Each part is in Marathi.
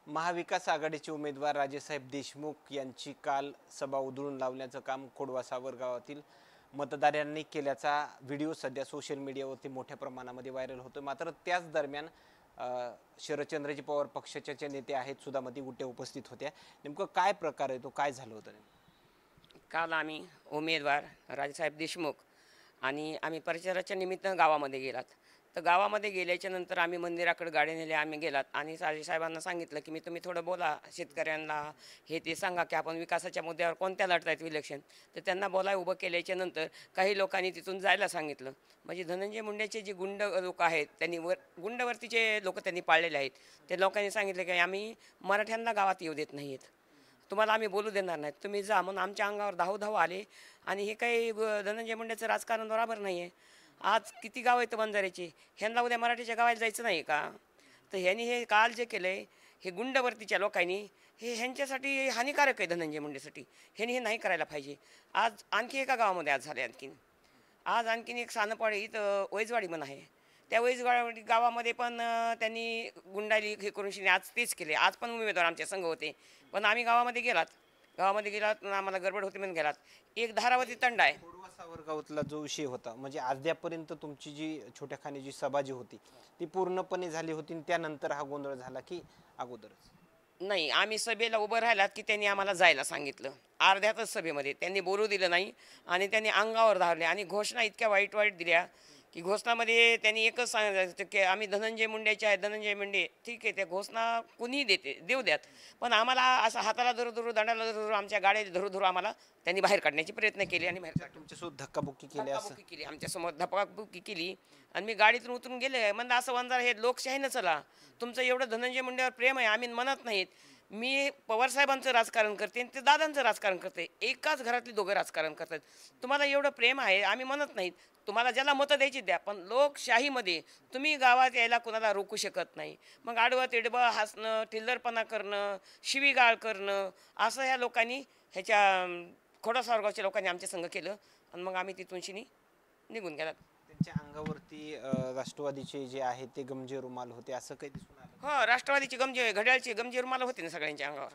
महाविकास आघाडीचे उमेदवार राजेसाहेब देशमुख यांची काल सभा उधळून लावण्याचं काम खोडवा सावर गावातील मतदारांनी केल्याचा व्हिडिओ सध्या सोशल मीडियावरती मोठ्या प्रमाणामध्ये व्हायरल होतो। मात्र त्याच दरम्यान शरदचंद्रजी पवार पक्षाचे नेते आहेत सुधामती गुट्टे उपस्थित होत्या। नेमकं काय प्रकार आहे तो, काय झालं होतं? काल आम्ही उमेदवार राजेसाहेब देशमुख आणि आम्ही प्रचाराच्या निमित्तानं गावामध्ये गेलात। तर गावामध्ये गेल्याच्या नंतर आम्ही मंदिराकडे गाडी नेले, आम्ही गेलात आणि राजेसाहेबांना सांगितलं की तुम्ही थोडं बोला शेतकऱ्यांना, हे ते सांगा की आपण विकासाच्या मुद्द्यावर कोणत्या लढतायत इलेक्शन। तर त्यांना बोलाय उभं केल्याच्या नंतर काही लोकांनी तिथून जायला सांगितलं। म्हणजे धनंजय मुंडेचे जे गुंड लोक आहेत त्यांनी गुंडवरतीचे लोक त्यांनी पाळलेले आहेत, ते लोकांनी सांगितलं की आम्ही मराठ्यांना गावात येऊ देत नाहीत, तुम्हाला आम्ही बोलू देणार नाहीत, तुम्ही जा। म्हणून आमच्या अंगावर धाव आले आणि हे काही धनंजय मुंडेचं राजकारण बरोबर नाही आहे। आज किती गाव आहेत बंजाऱ्याचे, ह्यांना उद्या मराठीच्या गावाला जायचं नाही का? तर ह्यांनी हे काल जे केलं आहे हे गुंडवरतीच्या लोकांनी, हे ह्यांच्यासाठी हानिकारक आहे धनंजय मुंडेसाठी, ह्यांनी हे नाही करायला पाहिजे। आज आणखी एका गावामध्ये आज झाले, आणखीन एक सानपाडी इथं वैजवाडी म्हणून आहे, त्या वैजवाडी गावामध्ये पण त्यांनी गुंडाली हे करून आज तेच केले। आज पण उमेदवार आमच्या संघ होते, पण आम्ही गावामध्ये गेलात आम्हाला गडबड होती म्हणून गेलात। एक धारावती तंड आहे खोडवा सावर गावातला जो विषय होता, म्हणजे अद्यापर्यंत तुमची जी छोट्या खाण्याची सभा जी होती ती पूर्णपणे झाली होती आणि त्यानंतर हा गोंधळ झाला की अगोदरच? नाही, आम्ही सभेला उभं राहिलात की त्यांनी आम्हाला जायला सांगितलं, अर्ध्यातच सभेमध्ये त्यांनी बोलू दिलं नाही आणि त्यांनी अंगावर धावले आणि घोषणा इतक्या वाईट दिल्या की घोषणामध्ये त्यांनी एकच सांगितलं की आम्ही धनंजय मुंडेचे आहे, धनंजय मुंडे। ठीक आहे, त्या घोषणा कुणीही देऊ द्यात, पण आम्हाला असं हाताला धरू दंडाला धरू आमच्या गाड्या धरू आम्हाला त्यांनी बाहेर काढण्याचे प्रयत्न केले आणि बाहेर तुमच्यासोबत धक्काबुक्की केली, आमच्यासमोर धक्काबुक्की केली आणि मी गाडीतून उतरून गेले। म्हणजे असं वंजार हे लोकशाहीनं चला, तुमचं एवढं धनंजय मुंडेवर प्रेम आहे आम्ही म्हणत नाहीत, मी पवारसाहेबांचं राजकारण करते आणि ते दादांचं राजकारण करते, एकाच घरातली दोघं राजकारण करतात। तुम्हाला एवढं प्रेम आहे आम्ही म्हणत नाहीत, तुम्हाला ज्याला मतं द्यायची द्या, पण लोकशाहीमध्ये तुम्ही गावात यायला कुणाला रोखू शकत नाही। मग आडवं तिडवं हसणं, टिल्लरपणा करणं, शिवीगाळ करणं असं ह्या लोकांनी ह्याच्या खोडा सावरगावच्या लोकांनी आमच्या संघ केलं आणि मग आम्ही तिथून निघून गेलात। त्यांच्या अंगावरती राष्ट्रवादीचे जे आहे ते गमजे रुमाल होते, असं काही दिसून आलं? हो, राष्ट्रवादीची गमजे, घड्याळची गमजे रुमाल होते ना सगळ्यांच्या अंगावर।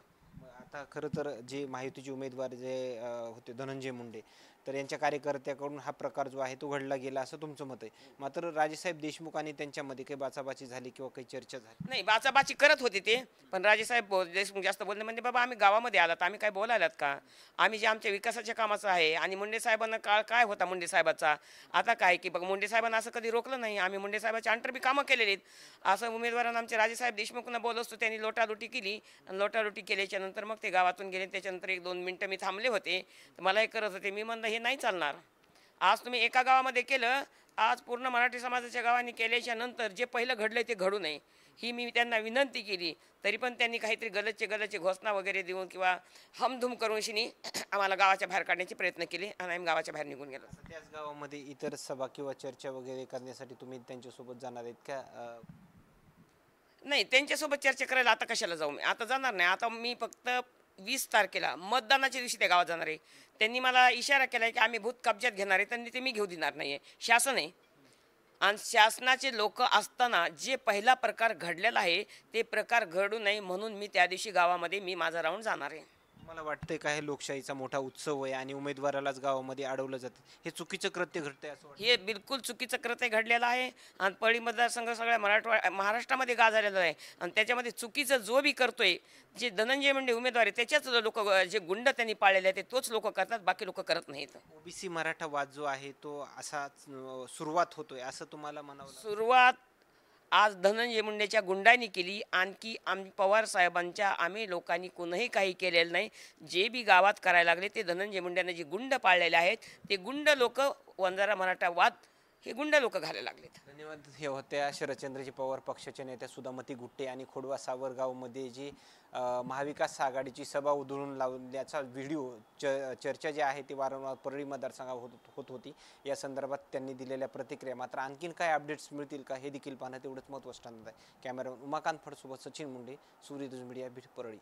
आता खरं तर जे महायुतीचे उमेदवार जे होते धनंजय मुंडे, तर यांच्या कार्यकर्त्याकडून हा प्रकार जो आहे तो घडला गेला असं तुमचं मत आहे। मात्र राजेसाहेब देशमुख आणि त्यांच्यामध्ये काही बाचाबाची झाली किंवा काही चर्चा झाली? नाही, बाचाबाची करत होते ते, पण राजेसाहेब देशमुख जास्त बोलले म्हणजे बाबा आम्ही गावामध्ये आलात, आम्ही काय बोलायलात का? आम्ही जे आमच्या विकासाच्या कामाचं आहे आणि मुंडे साहेबांना काळ काय होता मुंडे साहेबाचा, आता काय की बघ मुंडे साहेबांना असं कधी रोखलं नाही, आम्ही मुंडे साहेबाच्या अंतर बी कामं केलेली आहेत असं उमेदवारांना आमचे राजेसाहेब देशमुखना बोलत त्यांनी लोटालुटी केली आणि लोटालुटी केल्याच्या नंतर मग ते गावातून गेले। त्याच्यानंतर 1-2 मिनटं मी थांबले होते, तर मला एक करत होते, मी म्हणलं हे नाही चालणार, आज तुम्ही एका गावामध्ये केलं, आज पूर्ण मराठी समाजाच्या गावांनी केल्याच्या नंतर जे पहिलं घडलंय ते घडू नये ही मी त्यांना विनंती केली। तरी पण त्यांनी काहीतरी गलतचे घोषणा वगैरे देऊन किंवा हमधूम करून आम्हाला गावाच्या बाहेर काढण्याचे प्रयत्न केले आणि आम्ही गावाच्या बाहेर निघून गेलो। त्याच गावामध्ये इतर सभा किंवा चर्चा वगैरे करण्यासाठी तुम्ही त्यांच्यासोबत जाणार आहेत का? नाही, त्यांच्यासोबत चर्चा करायला आता कशाला जाऊ, मी आता जाणार नाही। आता मी फक्त 20 तारखेला मतदानाच्या दिवशी त्या गावात जाणार आहे। त्यांनी मला इशारा केला आहे की आम्ही भूत कब्जात घेणार आहे, त्यांनी ते मी घेऊ देणार नाही आहे, शासन आहे आणि शासनाचे लोक असताना जे पहिला प्रकार घडलेला आहे ते प्रकार घडू नये म्हणून मी त्या दिवशी गावामध्ये माझा राऊंड जाणार आहे। मला वाटतंय का हे लोकशाहीचा मोठा उत्सव आहे आणि उमेदवारालाच गावामध्ये अडवलं जातं, हे चुकीचं कृत्य घडतंय असं वाटतं? हे बिलकुल चुकीचं कृत्य घडलेलं आहे आणि परळी मतदारसंघ सगळ्या महाराष्ट्रामध्ये गाजलेला आहे आणि त्याच्यामध्ये चुकीचं जो बी करतोय, जे धनंजय मुंडे उमेदवार आहे त्याच्याच लोक, जे गुंड त्यांनी पाळलेले आहेत तोच लोक करतात, बाकी लोक करत नाहीत। ओबीसी मराठा वाद जो आहे तो असा सुरुवात होतोय असं तुम्हाला म्हणावं? सुरुवात आज धनंजय मुंडेच्या गुंडांनी केली, आणखी आम्ही पवार साहेबांच्या आम्ही लोकांनी कोणीही काही केलेलं नाही। जे बी गावात करायला लागले ते धनंजय मुंडेंना जे गुंड पाळलेले आहेत ते गुंड लोक, वंजारा मराठा वाद हे गुंड लोक घालायला लागलेत। धन्यवाद। हे होत्या शरदचंद्रजी पवार पक्षाच्या नेत्या सुधामती गुट्टे आणि खोडवा सावरगावमध्ये जी महाविकास आघाडीची सभा उधळून लावण्याचा व्हिडिओ चर्चा जी आहे ती वारंवार परळी मतदारसंघात होत होती, या संदर्भात त्यांनी दिलेल्या प्रतिक्रिया। मात्र आणखीन काय अपडेट्स मिळतील का हे देखील पाहणं तेवढंच महत्त्वाचं ठरणार आहे। कॅमेरामन उमाकांत फडसोबत सचिन मुंडे, सूर्यदुज मीडिया, बीड, परळी।